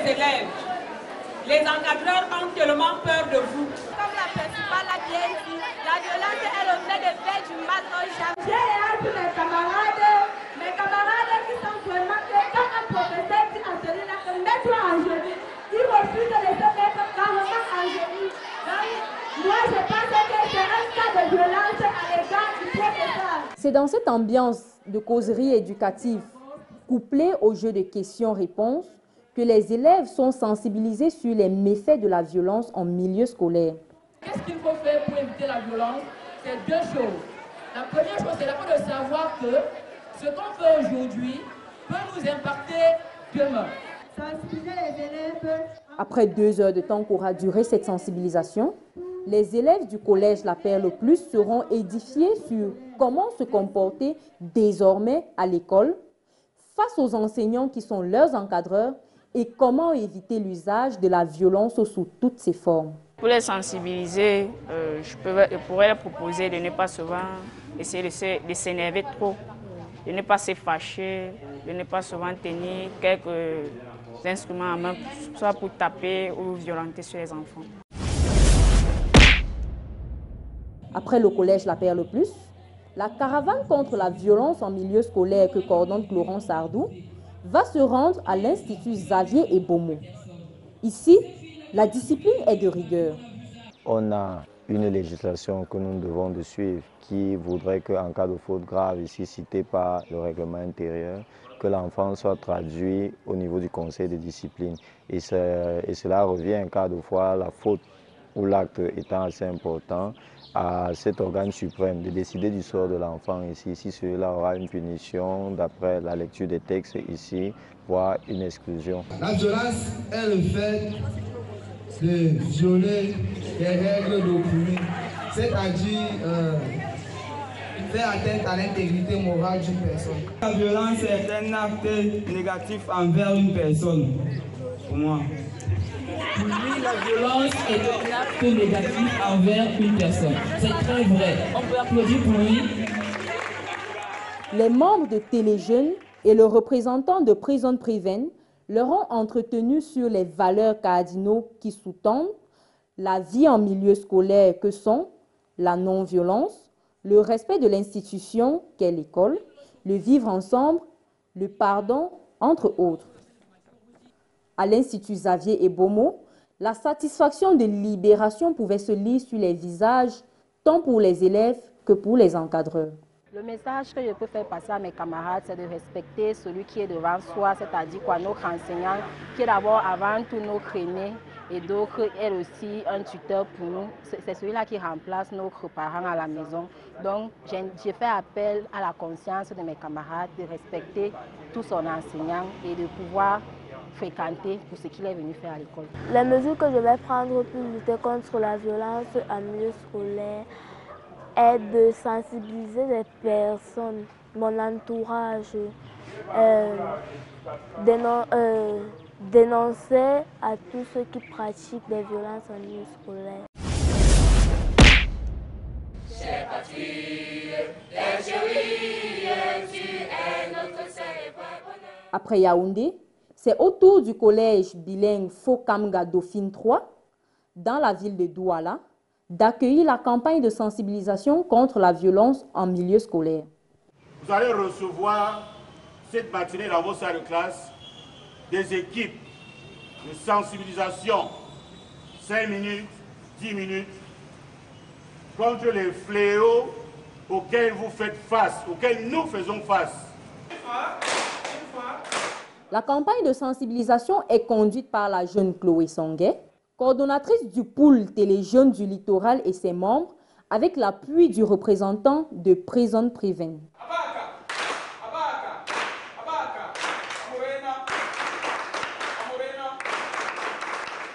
les élèves. Les encadreurs ont tellement peur de vous. Comme la principale l'a bien dit, la violence est le fait de faire du mal aux gens. J'ai hâte pour mes camarades qui sont vraiment que quand un professeur dit à celui-là que mets-toi en genoux, il refuse de les mettre carrément en genoux. Donc, moi je pense que c'est un cas de violence à l'égard du professeur. C'est dans cette ambiance de causerie éducative, couplée au jeu de questions-réponses, que les élèves sont sensibilisés sur les méfaits de la violence en milieu scolaire. Qu'est-ce qu'il faut faire pour éviter la violence? C'est deux choses. La première chose, c'est d'abord de savoir que ce qu'on fait aujourd'hui peut nous impacter demain. Sensibiliser les élèves. Après 2 heures de temps qu'aura duré cette sensibilisation, les élèves du collège La Perle Plus seront édifiés sur comment se comporter désormais à l'école face aux enseignants qui sont leurs encadreurs et comment éviter l'usage de la violence sous toutes ses formes. Pour les sensibiliser, je pourrais leur proposer de ne pas souvent essayer de s'énerver trop, de ne pas se fâcher, de ne pas souvent tenir quelques instruments en main, soit pour taper ou violenter sur les enfants. Après le collège La Perle Plus, la caravane contre la violence en milieu scolaire que coordonne Florence Sardou va se rendre à l'Institut Xavier Ebomo. Ici, la discipline est de rigueur. On a une législation que nous devons de suivre qui voudrait qu'en cas de faute grave, ici citée par le règlement intérieur, que l'enfant soit traduit au niveau du conseil de discipline. Et cela revient en cas de fois la faute ou l'acte étant assez important à cet organe suprême de décider du sort de l'enfant ici. Si celui-là aura une punition d'après la lecture des textes ici, voire une exclusion. La violence est le fait de violer les règles d'autrui, c'est-à-dire faire atteinte à l'intégrité morale d'une personne. La violence est un acte négatif envers une personne, pour moi. Pour lui, la violence est un acte négatif envers une personne. C'est très vrai. On peut applaudir pour lui. Les membres de Téléjeunes et le représentant de Prison Preven leur ont entretenu sur les valeurs cardinaux qui sous-tendent la vie en milieu scolaire que sont la non-violence, le respect de l'institution qu'est l'école, le vivre ensemble, le pardon, entre autres. À l'Institut Xavier Ebomo, la satisfaction de libération pouvait se lire sur les visages, tant pour les élèves que pour les encadreurs. Le message que je peux faire passer à mes camarades, c'est de respecter celui qui est devant soi, c'est-à-dire quoi, notre enseignant, qui est d'abord avant tout notre aîné, et donc est aussi un tuteur pour nous. C'est celui-là qui remplace notre parent à la maison. Donc, j'ai fait appel à la conscience de mes camarades de respecter tout son enseignant et de pouvoir fréquenter pour ce qu'il est venu faire à l'école. Les mesures que je vais prendre pour lutter contre la violence en milieu scolaire est de sensibiliser les personnes, mon entourage, dénoncer à tous ceux qui pratiquent des violences en milieu scolaire. Chère patrie, l'Algérie, tu es notre célèbre bonheur. Après Yaoundé, c'est au tour du collège bilingue Fokamga Dauphine 3, dans la ville de Douala, d'accueillir la campagne de sensibilisation contre la violence en milieu scolaire. Vous allez recevoir cette matinée dans vos salles de classe des équipes de sensibilisation, 5 minutes, 10 minutes, contre les fléaux auxquels vous faites face, auxquels nous faisons face. La campagne de sensibilisation est conduite par la jeune Chloé Songuet, coordonnatrice du pôle Téléjeunes du littoral et ses membres, avec l'appui du représentant de Prison Preven.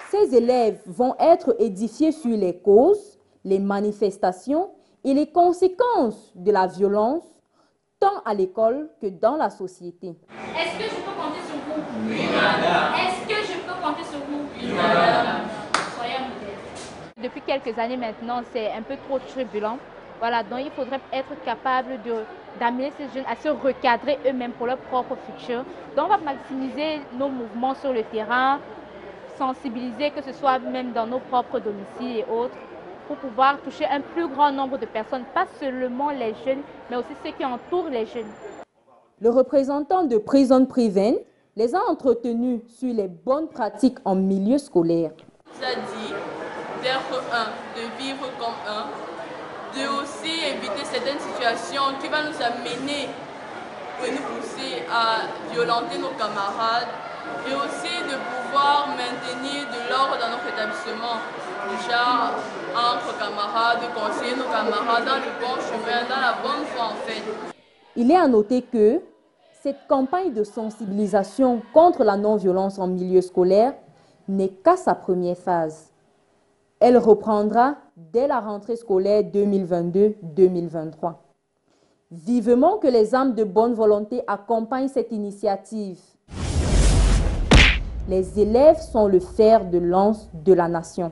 Ces élèves vont être édifiés sur les causes, les manifestations et les conséquences de la violence, tant à l'école que dans la société. Est-ce que je peux compter sur vous? Oui, madame. Est-ce que je peux compter sur vous? Oui, madame. Soyez modeste. Depuis quelques années maintenant, c'est un peu trop turbulent. Voilà, donc il faudrait être capable d'amener ces jeunes à se recadrer eux-mêmes pour leur propre futur. Donc on va maximiser nos mouvements sur le terrain, sensibiliser, que ce soit même dans nos propres domiciles et autres, pour pouvoir toucher un plus grand nombre de personnes, pas seulement les jeunes, mais aussi ceux qui entourent les jeunes. Le représentant de Prison Preven les a entretenus sur les bonnes pratiques en milieu scolaire. Ça dit d'être un, de vivre comme un, de aussi éviter certaines situations qui vont nous amener et nous pousser à violenter nos camarades et aussi de pouvoir maintenir de l'ordre dans notre établissement, déjà entre camarades, de conseiller nos camarades dans le bon chemin, dans la bonne voie en fait. Il est à noter que cette campagne de sensibilisation contre la non-violence en milieu scolaire n'est qu'à sa première phase. Elle reprendra dès la rentrée scolaire 2022-2023. Vivement que les âmes de bonne volonté accompagnent cette initiative. Les élèves sont le fer de lance de la nation.